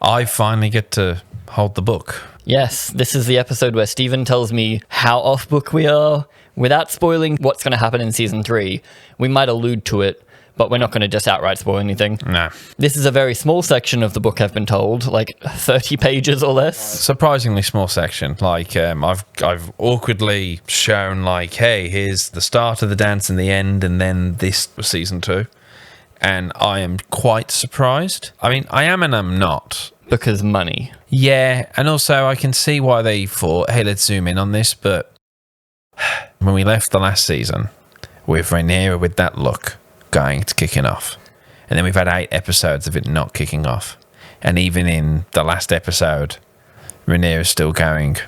I finally get to hold the book. Yes, this is the episode where Stephen tells me how off book we are. Without spoiling what's going to happen in season 3, we might allude to it, but we're not going to just outright spoil anything. No. This is a very small section of the book, I've been told, like 30 pages or less. Surprisingly small section. Like, I've awkwardly shown, like, hey, here's the start of the dance and the end, and then this was season 2. And I am quite surprised. I mean, I am and I'm not. Because money. Yeah, and also I can see why they thought, hey, let's zoom in on this, but when we left the last season with Rhaena with that look going to kicking off, and then we've had 8 episodes of it not kicking off, and even in the last episode Rhaena is still going.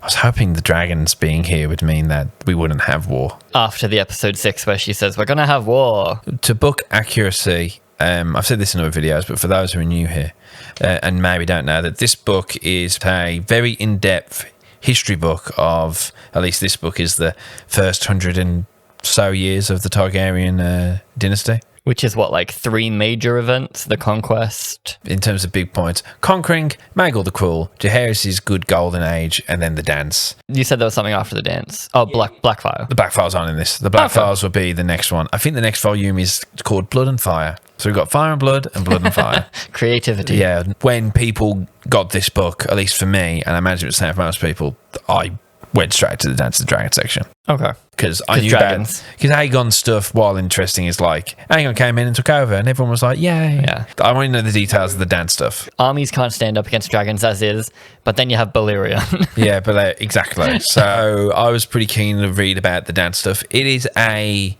I was hoping the dragons being here would mean that we wouldn't have war. After the episode 6 where she says, we're going to have war. To book accuracy, I've said this in other videos, but for those who are new here and maybe don't know, that this book is a very in-depth history book of, at least this book is the first 100 and so years of the Targaryen dynasty. Which is what, like 3 major events? The conquest? In terms of big points, conquering, Maegor the Cruel, Jaehaerys' good golden age, and then the dance. You said there was something after the dance. Oh, Blackfire. The Blackfire's on in this. The Blackfire's will be the next one. I think the next volume is called Blood and Fire. So we've got Fire and Blood and Blood and Fire. Creativity. Yeah. When people got this book, at least for me, and I imagine it was the same for most people, I went straight to the Dance of the Dragon section. Okay. Because I knew dragons. Because Aegon's stuff, while interesting, is like, Aegon came in and took over, and everyone was like, yay. Yeah. I want to know the details of the dance stuff. Armies can't stand up against dragons as is, but then you have Balerion. Yeah, but exactly. So I was pretty keen to read about the dance stuff. It is a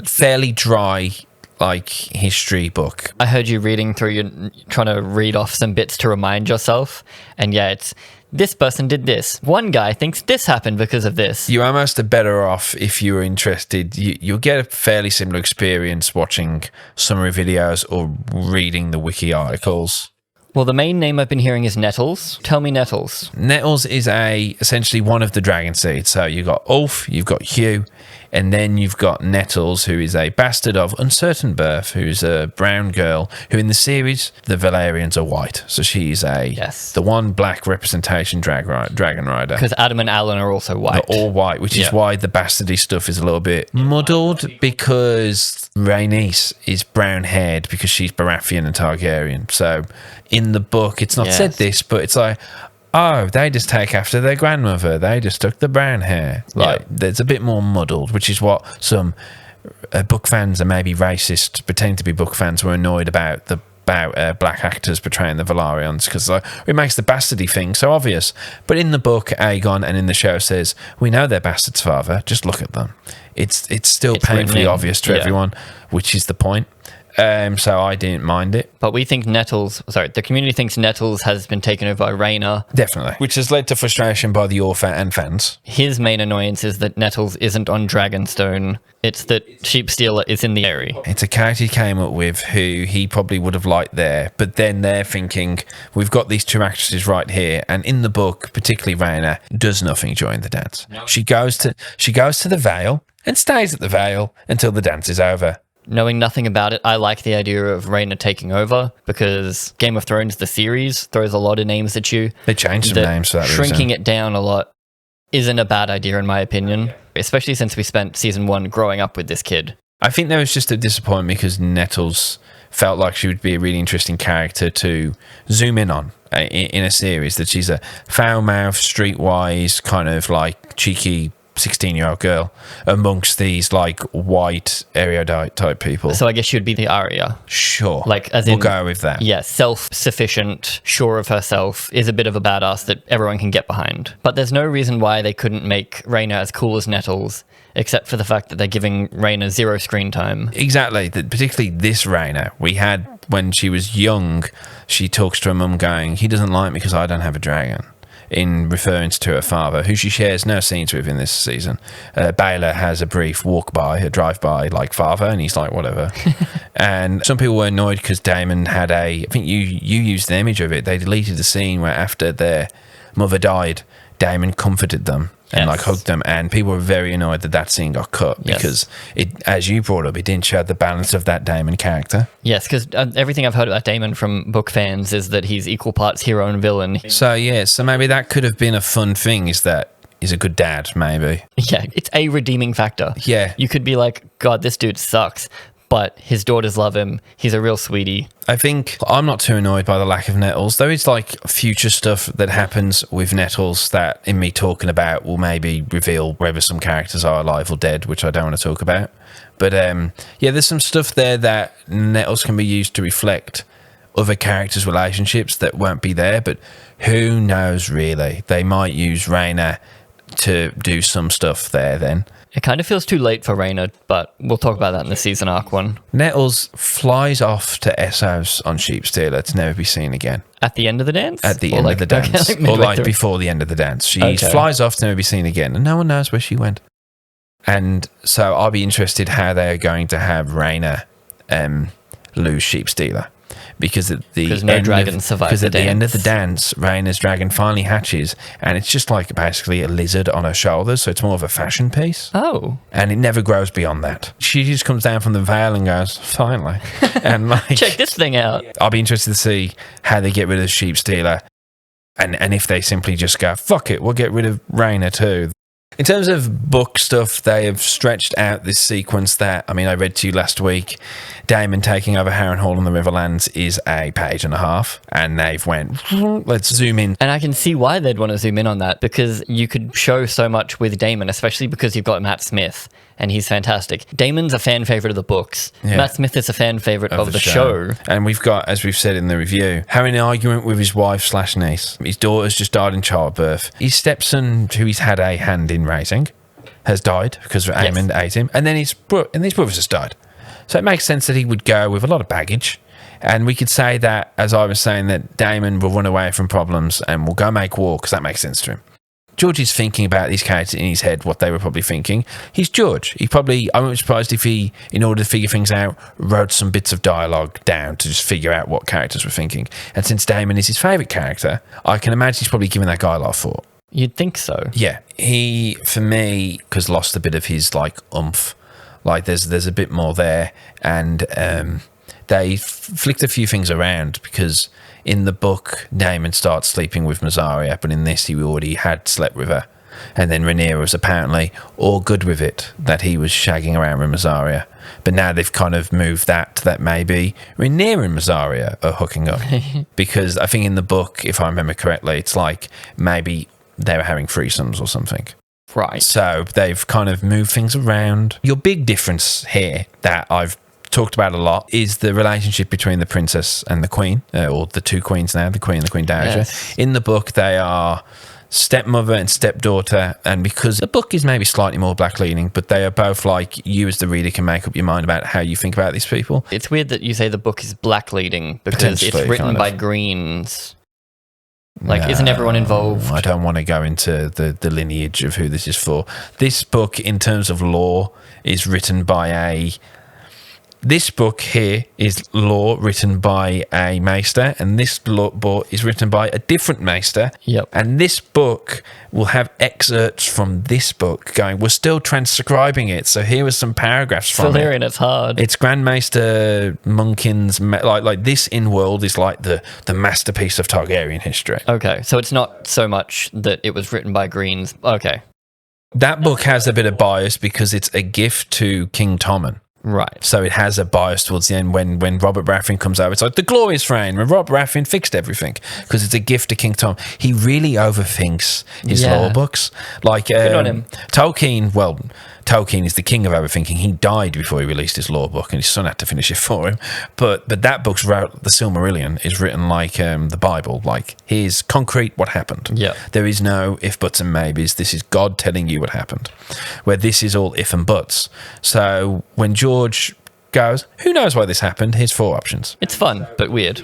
fairly dry, like, history book. I heard you reading through, you trying to read off some bits to remind yourself, and yeah, it's this person did this. One guy thinks this happened because of this. You almost are better off if you were interested. You'll get a fairly similar experience watching summary videos or reading the wiki articles. Well, the main name I've been hearing is Nettles. Tell me Nettles. Nettles is essentially one of the dragon seeds. So you've got Ulf, you've got Hugh, and then you've got Nettles, who is a bastard of uncertain birth, who's a brown girl, who in the series, the Valerians are white. So she's the one black representation dragon rider. Because Adam and Alan are also white. They're all white, which is why the bastardy stuff is a little bit muddled, because Rhaenys is brown-haired because she's Baratheon and Targaryen. So in the book, it's not said this, but it's like, oh, they just take after their grandmother. They just took the brown hair. Like, there's a bit more muddled, which is what some book fans and maybe racist, pretending to be book fans, were annoyed about black actors portraying the Valerians, because it makes the bastardy thing so obvious. But in the book, Aegon, and in the show says, we know they're bastards, father. Just look at them. It's still painfully obvious to everyone, which is the point. So I didn't mind it. But we think the community thinks Nettles has been taken over by Rhaena. Definitely. Which has led to frustration by the author and fans. His main annoyance is that Nettles isn't on Dragonstone. It's that Sheepstealer is in the area. It's a character he came up with who he probably would have liked there, but then they're thinking, we've got these 2 actresses right here, and in the book, particularly Rhaena, does nothing during the dance. No. She goes to the Vale and stays at the Vale until the dance is over. Knowing nothing about it, I like the idea of Rhaena taking over, because Game of Thrones, the series, throws a lot of names at you. They changed some names for that reason. Shrinking it down a lot isn't a bad idea, in my opinion, especially since we spent season 1 growing up with this kid. I think there was just a disappointment because Nettles felt like she would be a really interesting character to zoom in on in a series, that she's a foul-mouthed, streetwise, kind of like cheeky 16-year-old girl amongst these like white erudite type people. So I guess she would be the Arya. Sure. Like, as we'll go with that. Yeah, self-sufficient, sure of herself, is a bit of a badass that everyone can get behind. But there's no reason why they couldn't make Rhaena as cool as Nettles, except for the fact that they're giving Rhaena 0 screen time. Exactly. Particularly this Rhaena. We had, when she was young, she talks to her mum going, he doesn't like me because I don't have a dragon, in reference to her father, who she shares no scenes with in this season. Baylor has a brief a drive-by, like, father, and he's like, whatever. And some people were annoyed because Daemon had I think you used the image of it, they deleted the scene where after their mother died, Daemon comforted them and like hugged them, and people were very annoyed that scene got cut because it, as you brought up, it didn't show the balance of that Daemon character. Yes, because everything I've heard about Daemon from book fans is that he's equal parts hero and villain. So maybe that could have been a fun thing, is that he's a good dad, maybe. Yeah, it's a redeeming factor. Yeah. You could be like, God, this dude sucks, but his daughters love him. He's a real sweetie. I think I'm not too annoyed by the lack of Nettles. There is like future stuff that happens with Nettles that, in me talking about, will maybe reveal whether some characters are alive or dead, which I don't want to talk about. But there's some stuff there that Nettles can be used to reflect other characters' relationships that won't be there, but who knows really? They might use Rhaena to do some stuff there then. It kind of feels too late for Rhaena, but we'll talk about that in the season arc one. Nettles flies off to Essos on Sheepstealer to never be seen again. At the end of the dance? At the end of the dance. Okay, or like before the end of the dance. She flies off to never be seen again, and no one knows where she went. And so I'll be interested how they're going to have Rhaena lose Sheepstealer. Because at the end of the dance, Rhaena's dragon finally hatches, and it's just like basically a lizard on her shoulders, so it's more of a fashion piece. Oh. And it never grows beyond that. She just comes down from the veil and goes, finally. And like, check this thing out. I'll be interested to see how they get rid of Sheepstealer, and if they simply just go, fuck it, we'll get rid of Rhaena too. In terms of book stuff, they have stretched out this sequence that, I read to you last week. Daemon taking over Harrenhal in the Riverlands is a page and a half, and they've went, let's zoom in. And I can see why they'd want to zoom in on that, because you could show so much with Daemon, especially because you've got Matt Smith, and he's fantastic. Daemon's a fan favorite of the books. Yeah. Matt Smith is a fan favorite of the show. And we've got, as we've said in the review, having an argument with his wife/niece. His daughter's just died in childbirth. His stepson, who he's had a hand in raising, has died because Aemond ate him. And then his brothers has died. So it makes sense that he would go with a lot of baggage. And we could say that, as I was saying, that Daemon will run away from problems and will go make war because that makes sense to him. George is thinking about these characters in his head, what they were probably thinking. He's George. I won't be surprised if he, in order to figure things out, wrote some bits of dialogue down to just figure out what characters were thinking. And since Daemon is his favourite character, I can imagine he's probably giving that guy a lot of thought. You'd think so. Yeah. He, for me, has lost a bit of his, oomph. There's a bit more there. And they flicked a few things around because in the book, Daemon starts sleeping with Mysaria, but in this, he already had slept with her. And then Rhaenyra was apparently all good with it, that he was shagging around with Mysaria. But now they've kind of moved that maybe Rhaenyra and Mysaria are hooking up. Because I think in the book, if I remember correctly, it's like maybe they were having threesomes or something. Right. So they've kind of moved things around. Your big difference here that I've talked about a lot is the relationship between the princess and the queen, or the two queens now, the queen and the queen dowager. Yes. In the book, they are stepmother and stepdaughter, and because the book is maybe slightly more black leaning, but they are both like, you as the reader can make up your mind about how you think about these people. It's weird that you say the book is black leading because it's written by Greens. Isn't everyone involved? I don't want to go into the lineage of who this is for. This book, in terms of lore, is written by this book here is lore written by a maester, and this book is written by a different maester. Yep. And this book will have excerpts from this book going, we're still transcribing it, so here are some paragraphs from it. It's hard. It's Grand Maester Munkin's, like this in-world is like the masterpiece of Targaryen history. Okay, so it's not so much that it was written by Greens. Okay. That book has a bit of bias because it's a gift to King Tommen. Right. So it has a bias towards the end when Robert Baratheon comes over. It's like the glorious reign when Robert Baratheon fixed everything because it's a gift to King Tom. He really overthinks his lore books. Good on him. Tolkien is the king of overthinking. He died before he released his lore book, and his son had to finish it for him. But that book's wrote, the Silmarillion is written like the Bible. Like, here's concrete what happened. Yeah. There is no if, buts, and maybes. This is God telling you what happened. Where this is all if and buts. So when George goes, who knows why this happened? Here's 4 options. It's fun, but weird.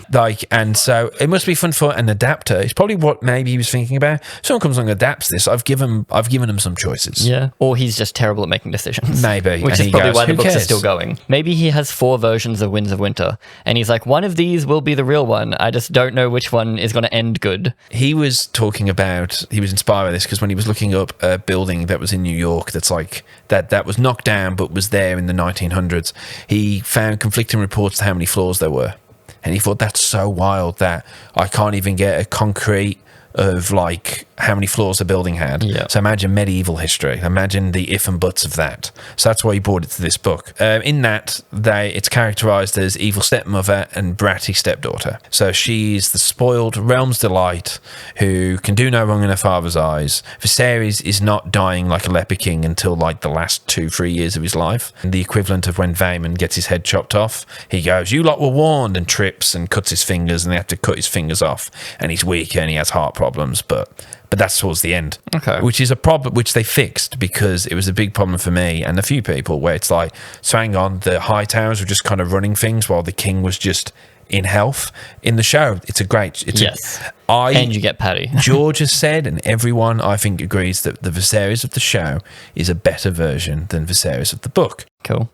And so it must be fun for an adapter. It's probably what maybe he was thinking about. Someone comes along and adapts this. I've given him some choices. Yeah. Or he's just terrible at making decisions. Maybe. Which is probably why the books are still going. Maybe he has 4 versions of Winds of Winter, and he's like, one of these will be the real one. I just don't know which one is going to end good. He was talking about, he was inspired by this because when he was looking up a building that was in New York that's like, that was knocked down but was there in the 1900s, he found conflicting reports to how many floors there were. And he thought, that's so wild that I can't even get a concrete of like how many floors the building had. Yeah. So imagine medieval history. Imagine the if and buts of that. So that's why he brought it to this book. In that, it's characterized as evil stepmother and bratty stepdaughter. So she's the spoiled realm's delight who can do no wrong in her father's eyes. Viserys is not dying like a leper king until like the last 2-3 years of his life. And the equivalent of when Daemon gets his head chopped off, he goes, you lot were warned, and trips and cuts his fingers, and they have to cut his fingers off. And he's weaker and he has heart problems, but that's towards the end. Okay. Which is a problem which they fixed, because it was a big problem for me and a few people, where it's like, so hang on, the High Towers were just kind of running things while the king was just in health. In the show, and you get Paddy. George has said, and everyone I think agrees, that the Viserys of the show is a better version than Viserys of the book. Cool.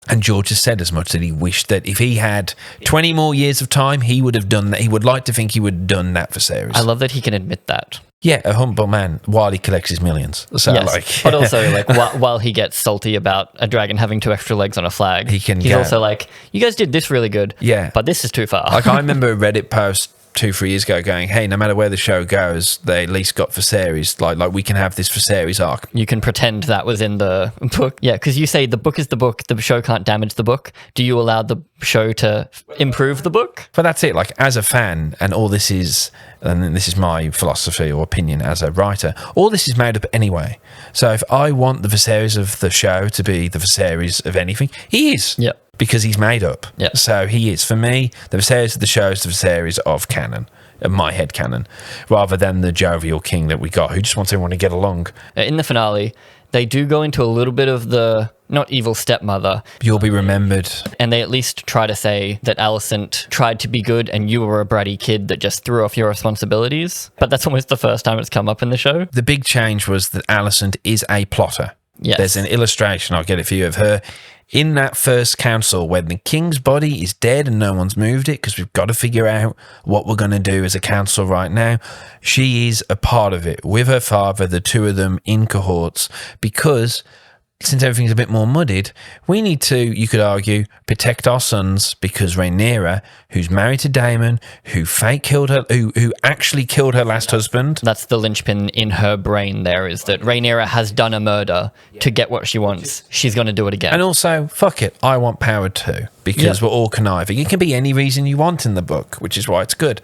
And George has said as much, that he wished that if he had 20 more years of time, he would have done that. He would like to think he would have done that for Viserys. I love that he can admit that. Yeah, a humble man while he collects his millions. So yes, but also like while he gets salty about a dragon having 2 extra legs on a flag, he's also like, you guys did this really good, but this is too far. Like, I remember a Reddit post 2-3 years ago going, hey, no matter where the show goes, they at least got Viserys. Like we can have this Viserys arc. You can pretend that was in the book. Yeah, because you say the book is the book, the show can't damage the book. Do you allow the show to improve the book? But that's it. Like, as a fan, and all this is, and this is my philosophy or opinion as a writer, all this is made up anyway. So if I want the Viserys of the show to be the Viserys of anything, he is. Yeah. Because he's made up. Yeah. So he is. For me, the Viserys of the show is the Viserys of canon, of my head canon, rather than the jovial king that we got, who just wants everyone to get along. In the finale, they do go into a little bit of the, not evil stepmother. You'll be remembered. And they at least try to say that Alicent tried to be good and you were a bratty kid that just threw off your responsibilities. But that's almost the first time it's come up in the show. The big change was that Alicent is a plotter. Yes. There's an illustration, I'll get it for you, of her in that first council when the king's body is dead and no one's moved it, because we've got to figure out what we're going to do as a council right now. She is a part of it with her father, the two of them in cohorts, because since everything's a bit more muddied, we need to, you could argue, protect our sons, because Rhaenyra, who's married to Daemon, who actually killed her last husband. That's the linchpin in her brain there, is that Rhaenyra has done a murder to get what she wants. She's going to do it again. And also, fuck it, I want power too, because we're all conniving. It can be any reason you want in the book, which is why it's good.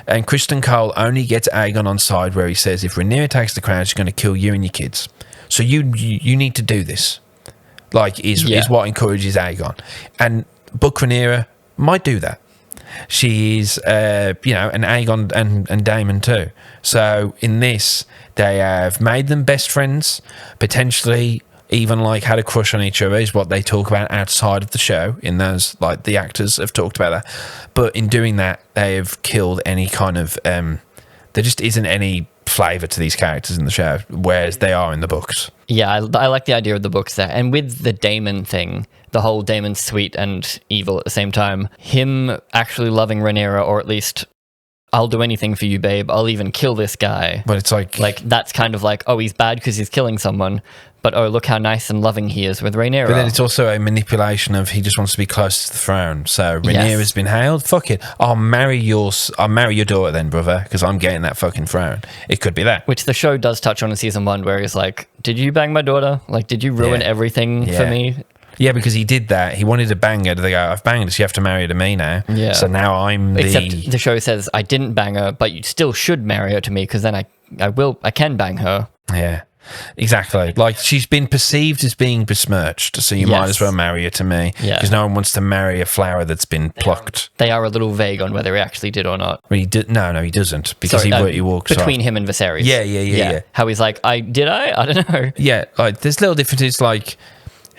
And Kristen Cole only gets Aegon on side where he says, if Rhaenyra takes the crown, she's going to kill you and your kids. So you need to do this, is what encourages Aegon. And Book Rhaenyra might do that. She is, and Aegon and Daemon too. So in this, they have made them best friends, potentially even had a crush on each other, is what they talk about outside of the show. In those, the actors have talked about that. But in doing that, they have killed any kind of, there just isn't any flavour to these characters in the show, whereas they are in the books. Yeah, I like the idea of the books there. And with the Daemon thing, the whole Daemon's sweet and evil at the same time, him actually loving Rhaenyra, or at least, I'll do anything for you, babe, I'll even kill this guy. But it's that's kind of oh, he's bad because he's killing someone, but oh, look how nice and loving he is with Rhaenyra. But then it's also a manipulation of, he just wants to be close to the throne. So Rhaenyra's been hailed, fuck it, I'll marry your daughter then, brother, because I'm getting that fucking throne. It could be that. Which the show does touch on in season 1, where he's like, did you bang my daughter? Did you ruin everything for me? Yeah, because he did that. He wanted to bang her. They go, I've banged her, so you have to marry her to me now. Yeah. So now I'm Except the show says, I didn't bang her, but you still should marry her to me, because then I can bang her. Yeah. Exactly. She's been perceived as being besmirched, so you might as well marry her to me, because no one wants to marry a flower that's been plucked. They are a little vague on whether he actually did or not. He doesn't, because he walks between off. him and Viserys. Yeah. How he's I don't know. Yeah, there's little differences,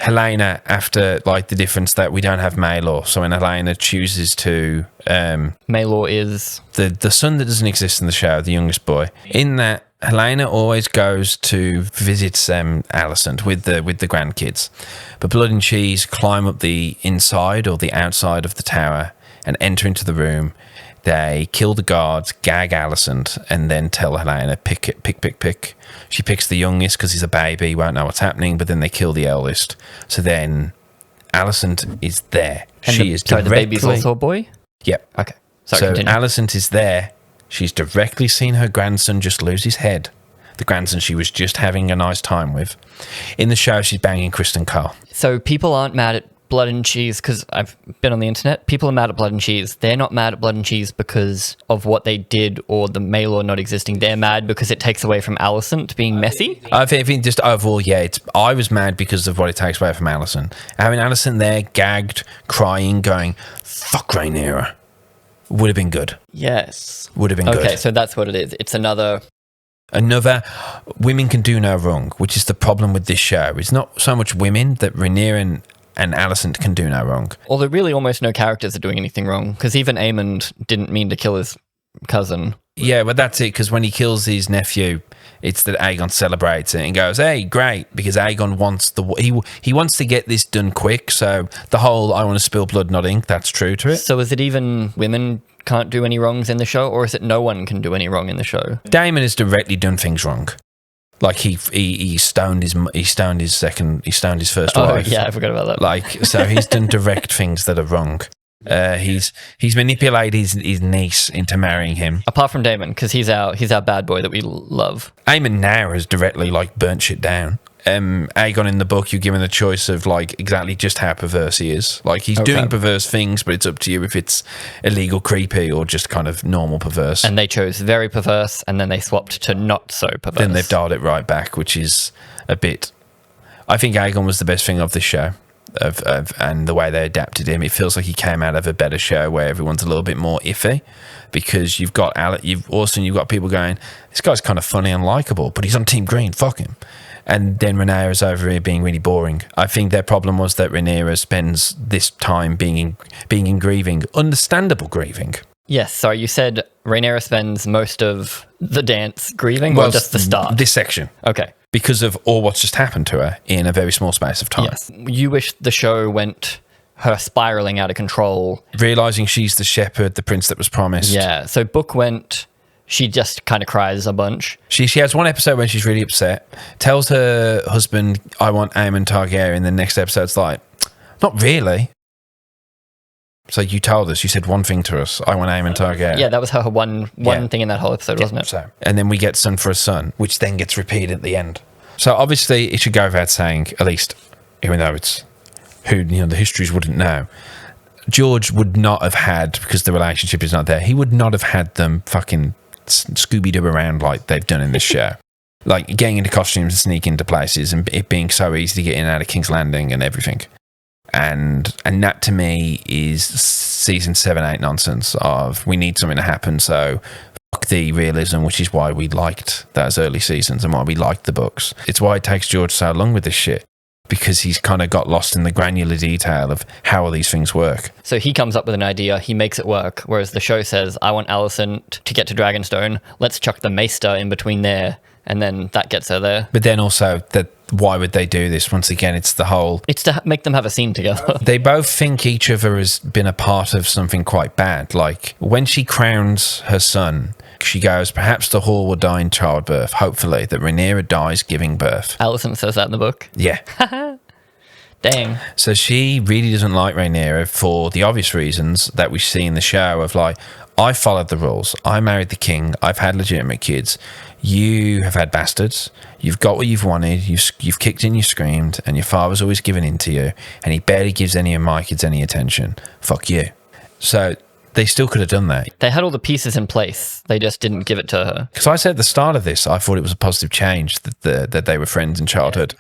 Helena, after like the difference that we don't have Maelor, so when Helena chooses to Maelor is the son that doesn't exist in the show, the youngest boy. In that, Helena always goes to visit Alicent with the grandkids, but Blood and Cheese climb up the inside or the outside of the tower and enter into the room. They kill the guards, gag Alicent, and then tell Helena, pick. She picks the youngest because he's a baby, won't know what's happening, but then they kill the eldest. So then Alicent is there. And the baby's also a boy? Yep. Okay. Sorry, so continue. Alicent is there. She's directly seen her grandson just lose his head. The grandson she was just having a nice time with. In the show, she's banging Kristen Cole. So people aren't mad at Blood and Cheese, because I've been on the internet, people are mad at Blood and Cheese. They're not mad at Blood and Cheese because of what they did or the Maelor not existing. They're mad because it takes away from Alicent being messy. I think just overall, yeah, I was mad because of what it takes away from Alicent. Having Alicent there, gagged, crying, going, fuck Rhaenyra, would have been good. Yes. Would have been good. Okay, so that's what it is. It's another women can do no wrong, which is the problem with this show. It's not so much women that Rhaenyra and Alicent can do no wrong. Although really almost no characters are doing anything wrong, because even Aemond didn't mean to kill his cousin. Yeah, but that's it, because when he kills his nephew, it's that Aegon celebrates it and goes, hey, great, because Aegon wants he wants to get this done quick, so the whole I want to spill blood, not ink, that's true to it. So is it even women can't do any wrongs in the show, or is it no one can do any wrong in the show? Daemon has directly done things wrong. Like he stoned his first wife. Oh yeah, I forgot about that. Like, so he's done direct things that are wrong. He's manipulated his niece into marrying him. Apart from Daemon, because he's our bad boy that we love. Aemon now has directly like burnt shit down. Aegon in the book, you're given the choice of like exactly just how perverse he is. Like he's doing perverse things, but it's up to you if it's illegal, creepy, or just kind of normal perverse. And they chose very perverse, and then they swapped to not so perverse. Then they've dialed it right back, which is a bit. I think Aegon was the best thing of this show, and the way they adapted him. It feels like he came out of a better show where everyone's a little bit more iffy, because you've got you've got people going, this guy's kind of funny and likable, but he's on Team Green, fuck him. And then Rhaenyra's over here being really boring. I think their problem was that Rhaenyra spends this time being in grieving, understandable grieving. Yes, sorry, you said Rhaenyra spends most of the dance grieving, or just the start? This section. Okay. Because of all what's just happened to her in a very small space of time. Yes. You wish the show went her spiraling out of control. Realising she's the shepherd, the prince that was promised. Yeah, so book went... She just kind of cries a bunch. She has one episode when she's really upset, tells her husband, I want Aemon Targaryen. The next episode's like, not really. So you told us, you said one thing to us, I want Aemon Targaryen. Yeah, that was her one thing in that whole episode, wasn't it? So, and then we get son for a son, which then gets repeated at the end. So obviously it should go without saying, at least, even though it's who the histories wouldn't know, George would not have had, because the relationship is not there, he would not have had them fucking Scooby-Doo around like they've done in this show. Like getting into costumes and sneaking into places, and it being so easy to get in and out of King's Landing and everything. And that to me is season 7-8 nonsense of we need something to happen, so fuck the realism, which is why we liked those early seasons and why we liked the books. It's why it takes George so long with this shit, because he's kind of got lost in the granular detail of how all these things work. So he comes up with an idea, he makes it work, whereas the show says, I want Alicent to get to Dragonstone, let's chuck the maester in between there, and then that gets her there. But then also, why would they do this? Once again, it's the whole... It's to make them have a scene together. They both think each other has been a part of something quite bad. Like, when she crowns her son, she goes, perhaps the hall will die in childbirth. Hopefully, that Rhaenyra dies giving birth. Alicent says that in the book. Yeah. Dang. So she really doesn't like Rhaenyra for the obvious reasons that we see in the show of like, I followed the rules. I married the king. I've had legitimate kids. You have had bastards. You've got what you've wanted. You've kicked and you screamed, and your father's always given in to you, and he barely gives any of my kids any attention. Fuck you. So they still could have done that. They had all the pieces in place. They just didn't give it to her. Because I said at the start of this, I thought it was a positive change that they were friends in childhood.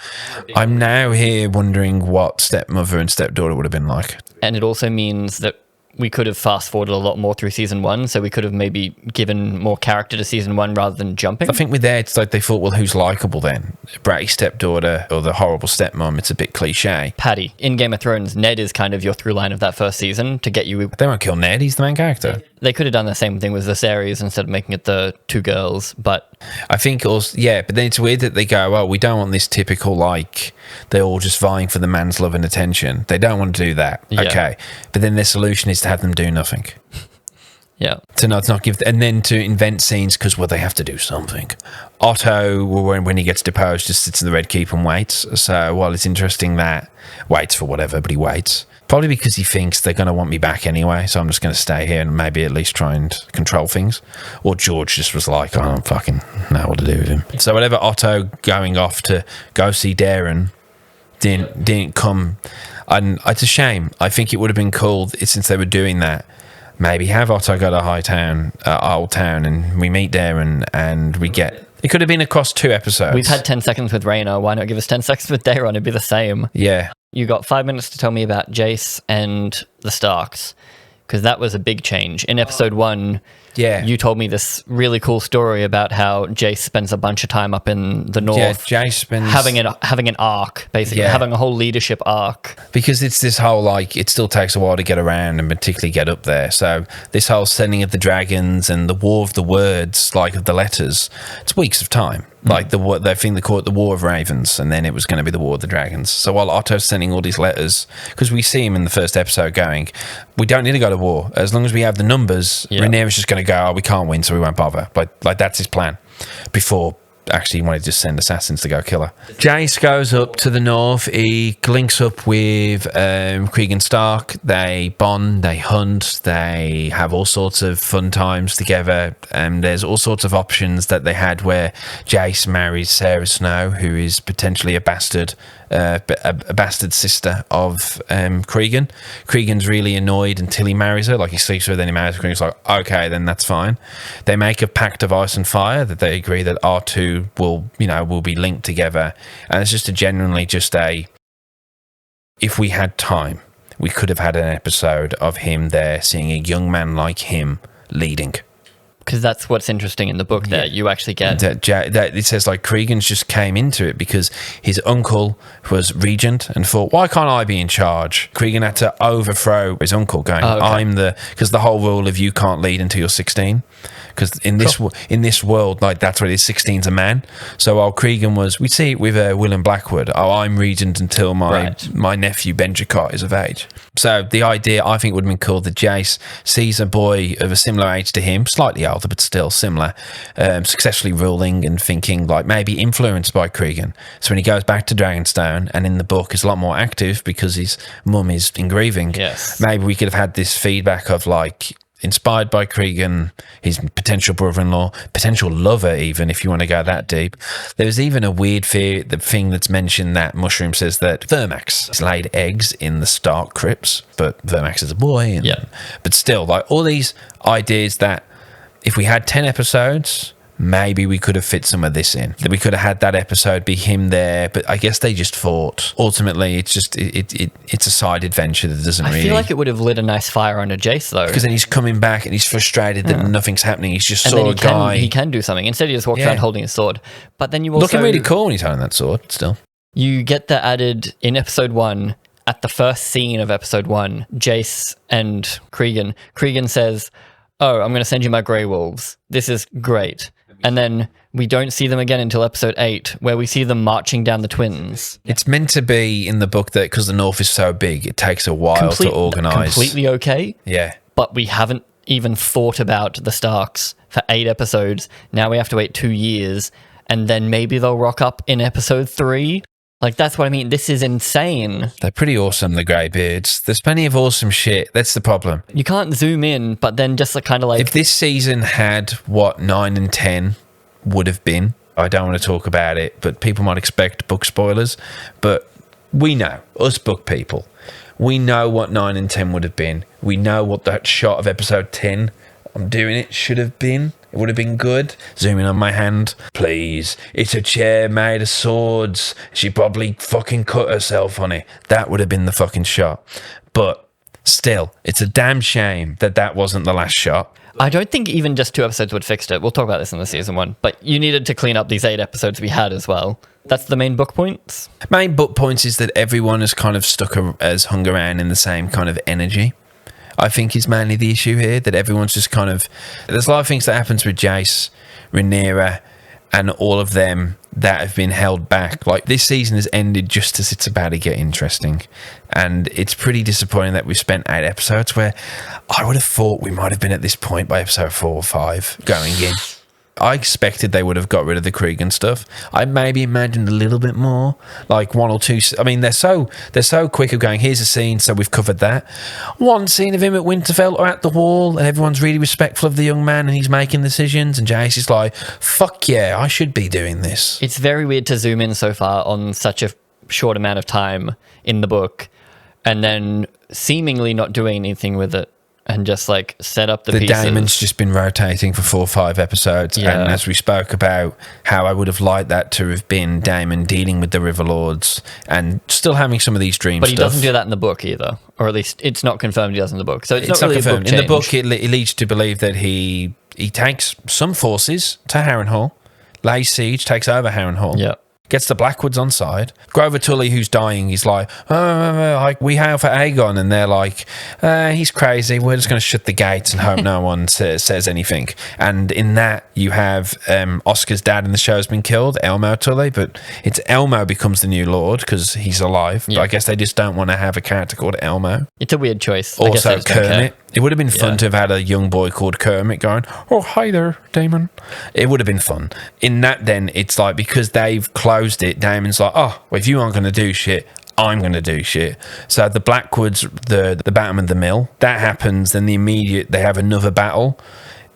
I'm now here wondering what stepmother and stepdaughter would have been like. And it also means that we could have fast forwarded a lot more through season 1, so we could have maybe given more character to season 1 rather than jumping. I think with there, it's like they thought, well, who's likable then? Bratty stepdaughter or the horrible stepmom? It's a bit cliche. Paddy. In Game of Thrones, Ned is kind of your through line of that first season to get you... They won't kill Ned, he's the main character. They could have done the same thing with Viserys instead of making it the 2 girls, but... I think also, yeah, but then it's weird that they go, well, we don't want this typical, like, they're all just vying for the man's love and attention. They don't want to do that. Yeah. Okay. But then their solution is to have them do nothing. Yeah. To not give, and then to invent scenes because, well, they have to do something. Otto, when he gets deposed, just sits in the Red Keep and waits. So while it's interesting that waits for whatever, but he waits. Probably because he thinks they're going to want me back anyway, so I'm just going to stay here and maybe at least try and control things. Or George just was like, I don't fucking know what to do with him. So whatever Otto going off to go see Darren didn't come, and it's a shame. I think it would have been cool since they were doing that. Maybe have Otto go to Old Town, and we meet Darren, and we get... It could have been across 2 episodes. We've had 10 seconds with Rhaena. Why not give us 10 seconds with Daemon? It'd be the same. Yeah. You got 5 minutes to tell me about Jace and the Starks, because that was a big change. In episode 1, yeah, you told me this really cool story about how Jace spends a bunch of time up in the north. Yeah, Jace spends... having an arc, basically, having a whole leadership arc. Because it's this whole, like, it still takes a while to get around and particularly get up there. So this whole sending of the dragons and the war of the words, like of the letters, it's weeks of time. Like they think they call it the War of Ravens, and then it was going to be the War of the Dragons. So while Otto's sending all these letters, because we see him in the first episode going, we don't need to go to war. As long as we have the numbers, Rhaenyra's just going to go, oh, we can't win, so we won't bother. But like that's his plan. Before actually he wanted to just send assassins to go kill her. Jace goes up to the north. He links up with Cregan Stark. They bond, they hunt, they have all sorts of fun times together. There's all sorts of options that they had where Jace marries Sarah Snow, who is potentially a bastard sister of Cregan. Cregan's really annoyed until he marries her. Like he sleeps with her, then he marries her. Cregan's like, okay, then that's fine. They make a pact of ice and fire that they agree that our two will be linked together. And it's just if we had time, we could have had an episode of him there seeing a young man like him leading. Because that's what's interesting in the book there. You actually get... That it says, like, Cregan's just came into it because his uncle was regent and thought, why can't I be in charge? Cregan had to overthrow his uncle going, because the whole rule of you can't lead until you're 16. Because in this world, like, that's what it is, 16's a man. So while Cregan was... We see it with Willem Blackwood. Oh, I'm regent until my nephew Benjicott is of age. So the idea, I think, would have been cool that Jace sees a boy of a similar age to him, slightly older, but still similar, successfully ruling and thinking, like, maybe influenced by Cregan. So when he goes back to Dragonstone and in the book is a lot more active because his mum is in grieving, maybe we could have had this feedback of, like, inspired by Cregan, his potential brother-in-law, potential lover even, if you want to go that deep. There's even a weird thing that's mentioned that Mushroom says that Vermax has laid eggs in the Stark crypts, but Vermax is a boy. But still, like, all these ideas that if we had 10 episodes, maybe we could have fit some of this in. That we could have had that episode be him there, but I guess they just thought ultimately it's just it's a side adventure that doesn't really... I feel like it would have lit a nice fire under Jace though. Because then he's coming back and he's frustrated that nothing's happening. He's just saw a guy. He can do something. Instead he just walks around holding his sword. But then you also... Looking really cool when he's holding that sword still. You get that added in episode 1. At the first scene of episode 1, Jace and Cregan says, oh, I'm going to send you my Grey Wolves. This is great. And then we don't see them again until episode 8, where we see them marching down the twins. It's meant to be in the book that because the North is so big, it takes a while to organise. Completely okay. Yeah. But we haven't even thought about the Starks for 8 episodes. Now we have to wait 2 years, and then maybe they'll rock up in episode 3. Like, that's what I mean. This is insane. They're pretty awesome, the Greybeards. There's plenty of awesome shit. That's the problem. You can't zoom in, but then just kind of like... If this season had what 9 and 10 would have been, I don't want to talk about it, but people might expect book spoilers. But we know, us book people, we know what 9 and 10 would have been. We know what that shot of episode 10, I'm doing it, should have been. It would have been good. Zooming on my hand. Please. It's a chair made of swords. She probably fucking cut herself on it. That would have been the fucking shot. But Still, it's a damn shame that wasn't the last shot. I don't think even just 2 episodes would fix it. We'll talk about this in the season 1. But you needed to clean up these 8 episodes we had as well. That's the main book points. Main book points is that everyone has kind of has hung around in the same kind of energy. I think is mainly the issue here, that everyone's just kind of... There's a lot of things that happens with Jace, Rhaenyra, and all of them that have been held back. Like, this season has ended just as it's about to get interesting. And it's pretty disappointing that we've spent 8 episodes where I would have thought we might have been at this point by episode 4 or 5 going in. I expected they would have got rid of the Krieg and stuff. I maybe imagined a little bit more, like 1 or 2. I mean, they're so quick of going, here's a scene, so we've covered that. One scene of him at Winterfell or at the wall, and everyone's really respectful of the young man, and he's making decisions, and Jace is like, fuck yeah, I should be doing this. It's very weird to zoom in so far on such a short amount of time in the book, and then seemingly not doing anything with it. And just like set up the pieces. The Daemon's just been rotating for 4 or 5 episodes. Yeah. And as we spoke about how I would have liked that to have been Daemon dealing with the Riverlords and still having some of these dreams. But he doesn't do that in the book either. Or at least it's not confirmed he does in the book. So it's not really confirmed. A book in the book, it leads to believe that he takes some forces to Harrenhal, lays siege, takes over Harrenhal. Yeah. Gets the Blackwoods on side. Grover Tully, who's dying, he's like, we hail for Aegon. And they're like, he's crazy. We're just going to shut the gates and hope no one says anything. And in that, you have Oscar's dad in the show has been killed, Elmo Tully, but it's Elmo becomes the new lord because he's alive. Yeah. But I guess they just don't want to have a character called Elmo. It's a weird choice. Also, Kermit. It would have been fun to have had a young boy called Kermit going, oh, hi there, Daemon. It would have been fun. In that, then, it's like, because they've closed it, Daemon's like, oh, well, if you aren't going to do shit, I'm going to do shit. So the Blackwoods, the Battle of the Mill, that happens, then they have another battle.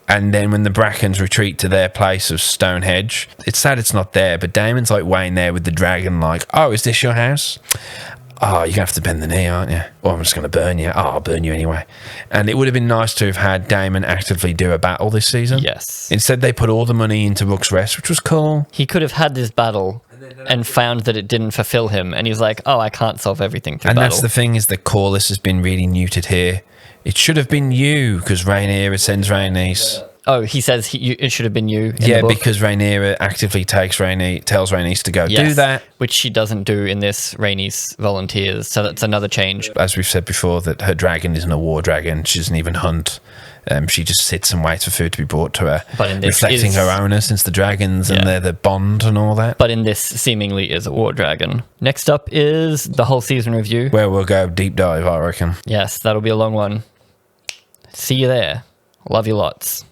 And then when the Brackens retreat to their place of Stonehenge, it's sad it's not there, but Daemon's like waiting there with the dragon like, oh, is this your house? Oh, you're going to have to bend the knee, aren't you? Or I'm just going to burn you. Oh, I'll burn you anyway. And it would have been nice to have had Daemon actively do a battle this season. Yes. Instead, they put all the money into Rook's Rest, which was cool. He could have had this battle and found that it didn't fulfill him. And he's like, oh, I can't solve everything through battle. And that's the thing, is that Corlys has been really neutered here. It should have been you, because Rhaenyra sends Rhaenys. Oh, he says it should have been you. Yeah, because Rhaenyra actively tells Rhaenys to go do that. Which she doesn't do in this. Rhaenys volunteers, so that's another change. As we've said before, that her dragon isn't a war dragon. She doesn't even hunt. She just sits and waits for food to be brought to her, but in this reflecting her owner since the dragons and they're the bond and all that. But in this, seemingly is a war dragon. Next up is the whole season review. Where we'll go deep dive, I reckon. Yes, that'll be a long one. See you there. Love you lots.